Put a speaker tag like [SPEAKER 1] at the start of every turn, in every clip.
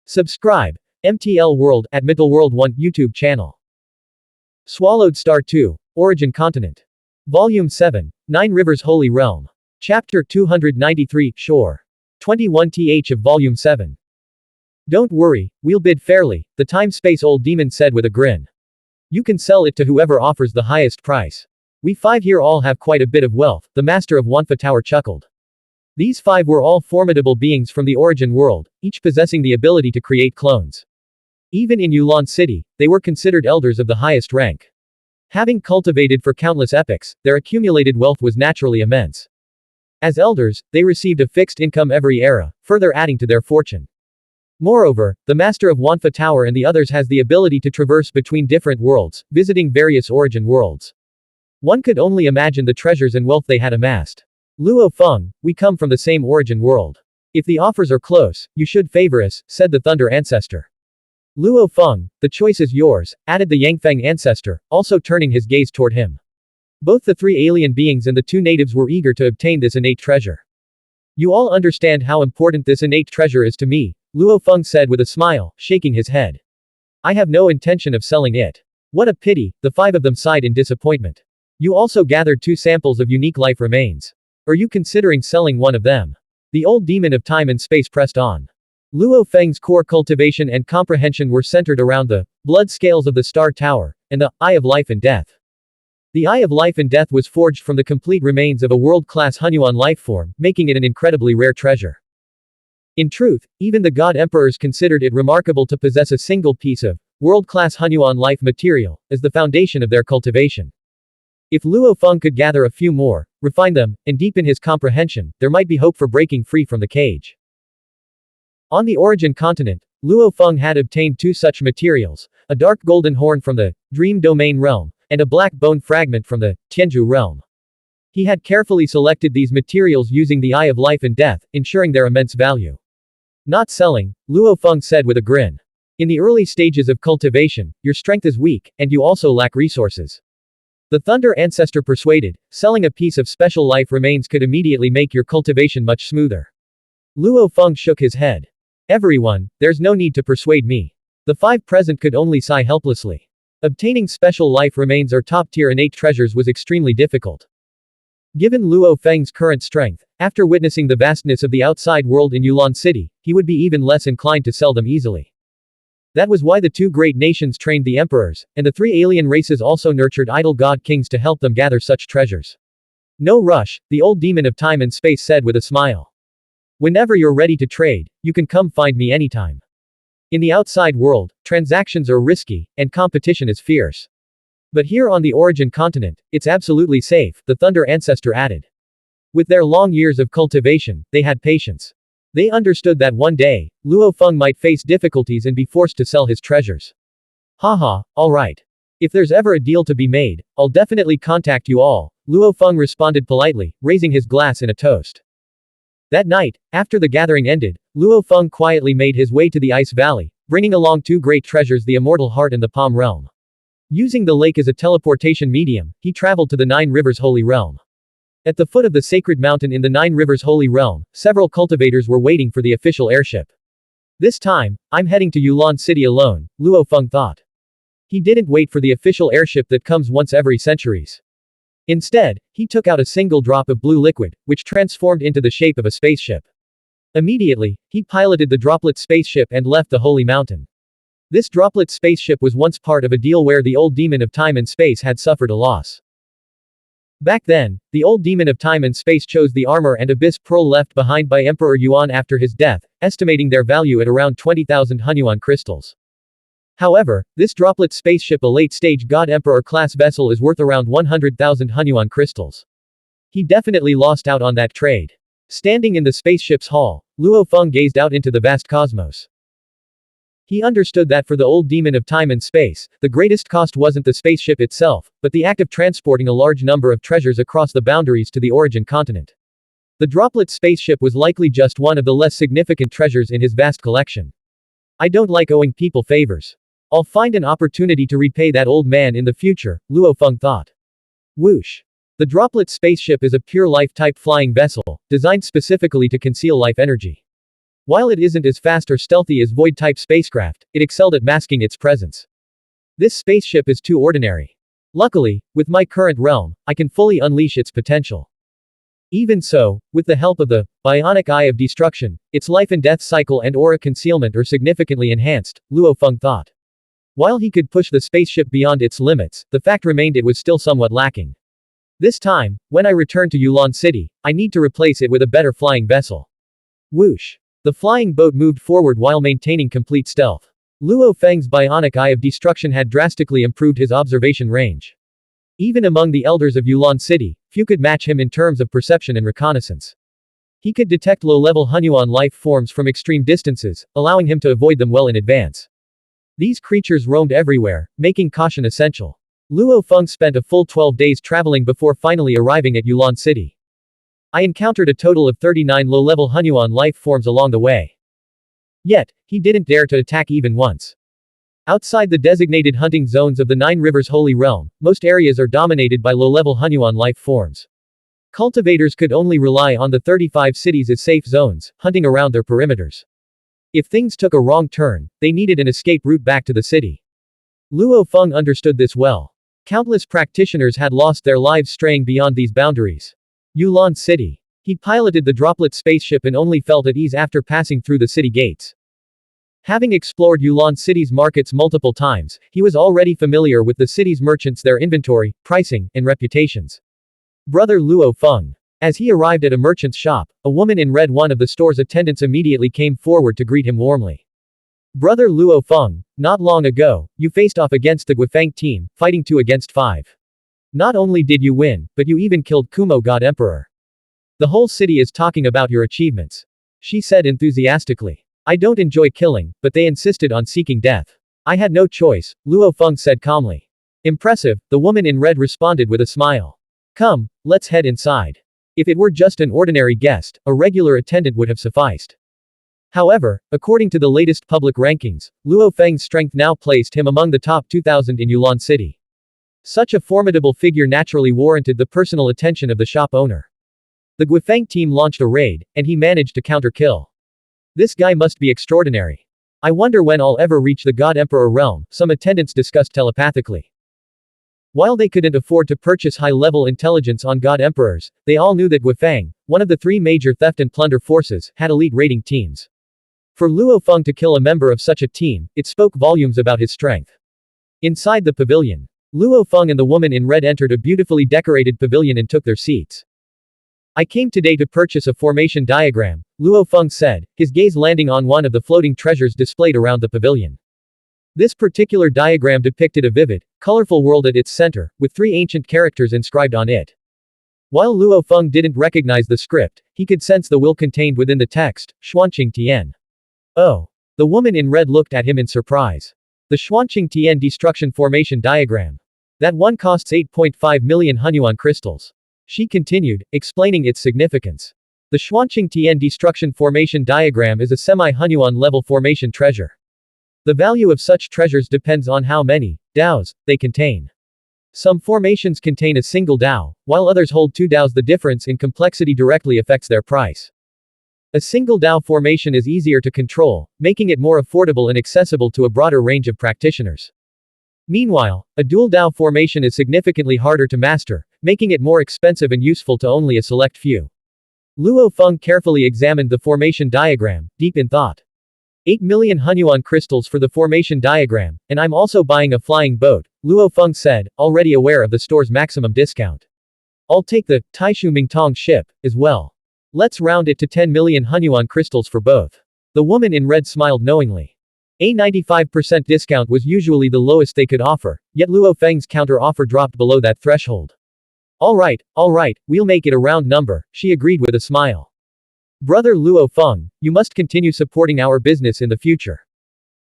[SPEAKER 1] Subscribe. MTL World at World 1 YouTube channel. Swallowed Star 2. Origin Continent. Volume 7. Nine Rivers Holy Realm. Chapter 293, Shore. 21th of Volume 7. Don't worry, we'll bid fairly, the time-space old demon said with a grin. You can sell it to whoever offers the highest price. We five here all have quite a bit of wealth, the master of Wanfa Tower chuckled. These five were all formidable beings from the origin world, each possessing the ability to create clones. Even in Yulan City, they were considered elders of the highest rank. Having cultivated for countless epochs, their accumulated wealth was naturally immense. As elders, they received a fixed income every era, further adding to their fortune. Moreover, the master of Wanfa Tower and the others has the ability to traverse between different worlds, visiting various origin worlds. One could only imagine the treasures and wealth they had amassed. Luo Feng, we come from the same origin world. If the offers are close, you should favor us, said the Thunder Ancestor. Luo Feng, the choice is yours, added the Yangfeng Ancestor, also turning his gaze toward him. Both the three alien beings and the two natives were eager to obtain this innate treasure. You all understand how important this innate treasure is to me, Luo Feng said with a smile, shaking his head. I have no intention of selling it. What a pity, the five of them sighed in disappointment. You also gathered 2 samples of unique life remains. Are you considering selling one of them? The old demon of time and space pressed on. Luo Feng's core cultivation and comprehension were centered around the blood scales of the Star Tower, and the Eye of Life and Death. The Eye of Life and Death was forged from the complete remains of a world-class Xuanhuan life form, making it an incredibly rare treasure. In truth, even the God Emperors considered it remarkable to possess a single piece of world-class Xuanhuan life material, as the foundation of their cultivation. If Luo Feng could gather a few more, refine them, and deepen his comprehension, there might be hope for breaking free from the cage. On the origin continent, Luo Feng had obtained 2 such materials, a dark golden horn from the Dream Domain realm, and a black bone fragment from the Tianzhu realm. He had carefully selected these materials using the Eye of Life and Death, ensuring their immense value. Not selling, Luo Feng said with a grin. In the early stages of cultivation, your strength is weak, and you also lack resources. The Thunder Ancestor persuaded, selling a piece of special life remains could immediately make your cultivation much smoother. Luo Feng shook his head. Everyone, there's no need to persuade me. The 5 present could only sigh helplessly. Obtaining special life remains or top-tier innate treasures was extremely difficult. Given Luo Feng's current strength, after witnessing the vastness of the outside world in Yulan City, he would be even less inclined to sell them easily. That was why the 2 great nations trained the emperors, and the 3 alien races also nurtured idol god kings to help them gather such treasures. No rush, the old demon of time and space said with a smile. Whenever you're ready to trade, you can come find me anytime. In the outside world, transactions are risky, and competition is fierce. But here on the origin continent, it's absolutely safe, the Thunder Ancestor added. With their long years of cultivation, they had patience. They understood that one day, Luo Feng might face difficulties and be forced to sell his treasures. Haha, alright. If there's ever a deal to be made, I'll definitely contact you all, Luo Feng responded politely, raising his glass in a toast. That night, after the gathering ended, Luo Feng quietly made his way to the Ice Valley, bringing along 2 great treasures, the Immortal Heart and the Palm Realm. Using the lake as a teleportation medium, he traveled to the Nine Rivers Holy Realm. At the foot of the sacred mountain in the Nine Rivers Holy Realm, several cultivators were waiting for the official airship. This time, I'm heading to Yulan City alone, Luo Feng thought. He didn't wait for the official airship that comes once every centuries. Instead, he took out a single drop of blue liquid, which transformed into the shape of a spaceship. Immediately, he piloted the droplet spaceship and left the holy mountain. This droplet spaceship was once part of a deal where the old demon of time and space had suffered a loss. Back then, the old demon of time and space chose the armor and abyss pearl left behind by Emperor Yuan after his death, estimating their value at around 20,000 Xuanhuan crystals. However, this droplet spaceship, a late-stage God Emperor class vessel, is worth around 100,000 Xuanhuan crystals. He definitely lost out on that trade. Standing in the spaceship's hall, Luo Feng gazed out into the vast cosmos. He understood that for the old demon of time and space, the greatest cost wasn't the spaceship itself, but the act of transporting a large number of treasures across the boundaries to the origin continent. The droplet spaceship was likely just one of the less significant treasures in his vast collection. I don't like owing people favors. I'll find an opportunity to repay that old man in the future, Luo Feng thought. Whoosh. The droplet spaceship is a pure life-type flying vessel, designed specifically to conceal life energy. While it isn't as fast or stealthy as Void-type spacecraft, it excelled at masking its presence. This spaceship is too ordinary. Luckily, with my current realm, I can fully unleash its potential. Even so, with the help of the bionic eye of destruction, its life and death cycle and aura concealment are significantly enhanced, Luo Feng thought. While he could push the spaceship beyond its limits, the fact remained it was still somewhat lacking. This time, when I return to Yulan City, I need to replace it with a better flying vessel. Whoosh! The flying boat moved forward while maintaining complete stealth. Luo Feng's bionic eye of destruction had drastically improved his observation range. Even among the elders of Yulan City, few could match him in terms of perception and reconnaissance. He could detect low-level Xuanhuan life forms from extreme distances, allowing him to avoid them well in advance. These creatures roamed everywhere, making caution essential. Luo Feng spent a full 12 days traveling before finally arriving at Yulan City. I encountered a total of 39 low-level Xuanhuan life forms along the way. Yet, he didn't dare to attack even once. Outside the designated hunting zones of the Nine Rivers Holy Realm, most areas are dominated by low-level Xuanhuan life forms. Cultivators could only rely on the 35 cities as safe zones, hunting around their perimeters. If things took a wrong turn, they needed an escape route back to the city. Luo Feng understood this well. Countless practitioners had lost their lives straying beyond these boundaries. Yulan City. He piloted the droplet spaceship and only felt at ease after passing through the city gates. Having explored Yulan City's markets multiple times, he was already familiar with the city's merchants, their inventory, pricing, and reputations. Brother Luo Feng. As he arrived at a merchant's shop, a woman in red, one of the store's attendants, immediately came forward to greet him warmly. Brother Luo Feng, not long ago, you faced off against the Guifeng team, fighting 2 against 5. Not only did you win, but you even killed Kumo God Emperor. The whole city is talking about your achievements. She said enthusiastically. I don't enjoy killing, but they insisted on seeking death. I had no choice, Luo Feng said calmly. Impressive, the woman in red responded with a smile. Come, let's head inside. If it were just an ordinary guest, a regular attendant would have sufficed. However, according to the latest public rankings, Luo Feng's strength now placed him among the top 2,000 in Yulan City. Such a formidable figure naturally warranted the personal attention of the shop owner. The Guifeng team launched a raid, and he managed to counter-kill. This guy must be extraordinary. I wonder when I'll ever reach the God Emperor realm, some attendants discussed telepathically. While they couldn't afford to purchase high-level intelligence on God Emperors, they all knew that Guifeng, one of the 3 major theft and plunder forces, had elite raiding teams. For Luo Feng to kill a member of such a team, it spoke volumes about his strength. Inside the pavilion, Luo Feng and the woman in red entered a beautifully decorated pavilion and took their seats. I came today to purchase a formation diagram, Luo Feng said, his gaze landing on one of the floating treasures displayed around the pavilion. This particular diagram depicted a vivid, colorful world at its center, with 3 ancient characters inscribed on it. While Luo Feng didn't recognize the script, he could sense the will contained within the text, Xuanqing Tian. Oh. The woman in red looked at him in surprise. The Xuanqing Tian destruction formation diagram. That one costs 8.5 million Xuanhuan crystals. She continued, explaining its significance. The Xuanqing Tian destruction formation diagram is a semi-Xuanhuan level formation treasure. The value of such treasures depends on how many Daos they contain. Some formations contain a single Dao, while others hold 2 Daos. The difference in complexity directly affects their price. A single Dao formation is easier to control, making it more affordable and accessible to a broader range of practitioners. Meanwhile, a dual Dao formation is significantly harder to master, making it more expensive and useful to only a select few. Luo Feng carefully examined the formation diagram, deep in thought. 8 million Xuanhuan crystals for the formation diagram, and I'm also buying a flying boat, Luo Feng said, already aware of the store's maximum discount. I'll take the Taishu Mingtong ship, as well. Let's round it to 10 million Xuanhuan crystals for both. The woman in red smiled knowingly. A 95% discount was usually the lowest they could offer, yet Luo Feng's counter-offer dropped below that threshold. Alright, we'll make it a round number, she agreed with a smile. Brother Luo Feng, you must continue supporting our business in the future.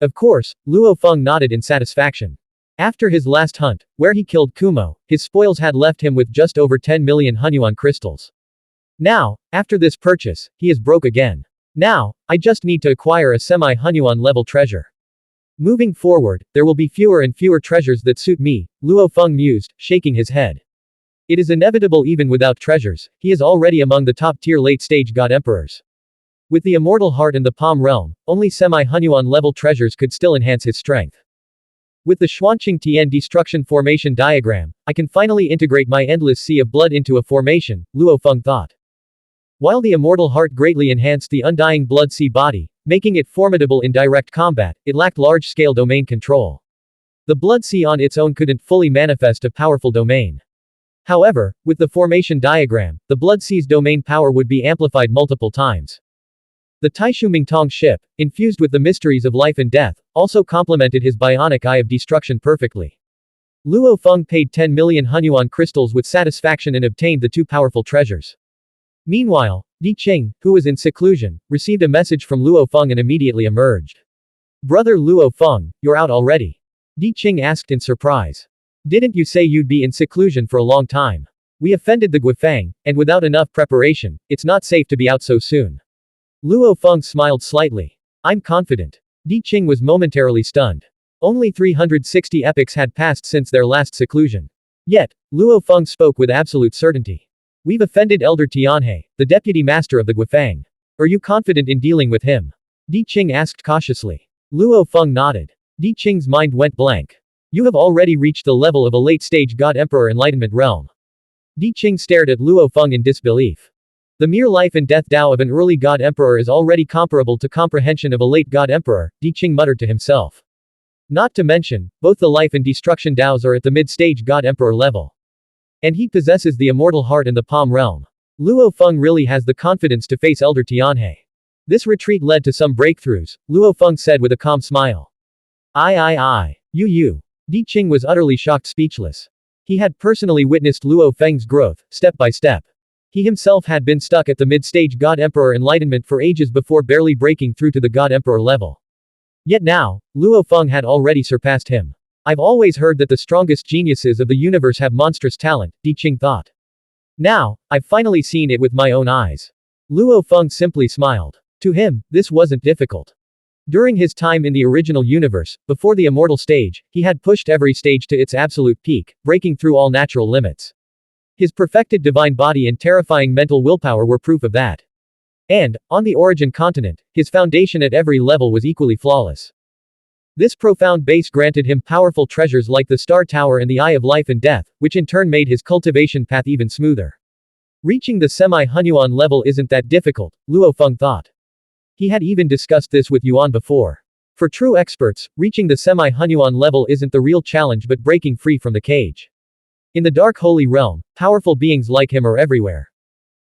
[SPEAKER 1] Of course, Luo Feng nodded in satisfaction. After his last hunt, where he killed Kumo, his spoils had left him with just over 10 million Xuanhuan crystals. Now, after this purchase, he is broke again. Now, I just need to acquire a semi-Xuanhuan level treasure. Moving forward, there will be fewer and fewer treasures that suit me, Luo Feng mused, shaking his head. It is inevitable even without treasures, he is already among the top-tier late-stage God Emperors. With the immortal heart and the palm realm, only semi-Hunyuan level treasures could still enhance his strength. With the Xuanqing Tian destruction formation diagram, I can finally integrate my endless sea of blood into a formation, Luo Feng thought. While the immortal heart greatly enhanced the undying blood sea body, making it formidable in direct combat, it lacked large-scale domain control. The blood sea on its own couldn't fully manifest a powerful domain. However, with the formation diagram, the blood sea's domain power would be amplified multiple times. The Taishu Mingtong ship, infused with the mysteries of life and death, also complemented his bionic eye of destruction perfectly. Luo Feng paid 10 million Hunyuan crystals with satisfaction and obtained the two powerful treasures. Meanwhile, Di Qing, who was in seclusion, received a message from Luo Feng and immediately emerged. Brother Luo Feng, you're out already? Di Qing asked in surprise. Didn't you say you'd be in seclusion for a long time? We offended the Guifang, and without enough preparation, it's not safe to be out so soon. Luo Feng smiled slightly. I'm confident. Di Qing was momentarily stunned. Only 360 epochs had passed since their last seclusion. Yet, Luo Feng spoke with absolute certainty. We've offended Elder Tianhe, the deputy master of the Guifang. Are you confident in dealing with him? Di Qing asked cautiously. Luo Feng nodded. Di Qing's mind went blank. You have already reached the level of a late-stage God Emperor Enlightenment realm. Di Qing stared at Luo Feng in disbelief. The mere life and death Tao of an early God Emperor is already comparable to comprehension of a late God Emperor, Di Qing muttered to himself. Not to mention, both the life and destruction Taos are at the mid-stage God Emperor level. And he possesses the immortal heart and the palm realm. Luo Feng really has the confidence to face Elder Tianhe. This retreat led to some breakthroughs, Luo Feng said with a calm smile. You. Di Qing was utterly shocked, speechless. He had personally witnessed Luo Feng's growth, step by step. He himself had been stuck at the mid-stage God Emperor Enlightenment for ages before barely breaking through to the God Emperor level. Yet now, Luo Feng had already surpassed him. I've always heard that the strongest geniuses of the universe have monstrous talent, Di Qing thought. Now, I've finally seen it with my own eyes. Luo Feng simply smiled. To him, this wasn't difficult. During his time in the original universe, before the immortal stage, he had pushed every stage to its absolute peak, breaking through all natural limits. His perfected divine body and terrifying mental willpower were proof of that. And, on the origin continent, his foundation at every level was equally flawless. This profound base granted him powerful treasures like the Star Tower and the Eye of Life and Death, which in turn made his cultivation path even smoother. Reaching the semi-Hunyuan level isn't that difficult, Luo Feng thought. He had even discussed this with Yulan before. For true experts, reaching the semi-Hunyuan level isn't the real challenge but breaking free from the cage. In the Dark Holy Realm, powerful beings like him are everywhere.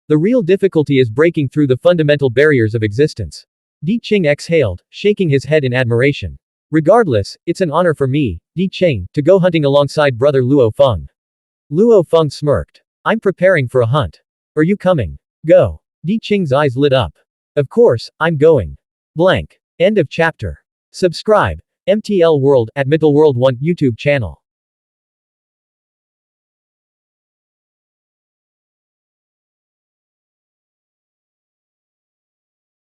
[SPEAKER 1] The real difficulty is breaking through the fundamental barriers of existence. Di Qing exhaled, shaking his head in admiration. Regardless, it's an honor for me, Di Qing, to go hunting alongside brother Luo Feng. Luo Feng smirked. I'm preparing for a hunt. Are you coming? Go. Di Qing's eyes lit up. Of course, I'm going. Blank. End of chapter. Subscribe. MTL World at Middle World 1 YouTube channel.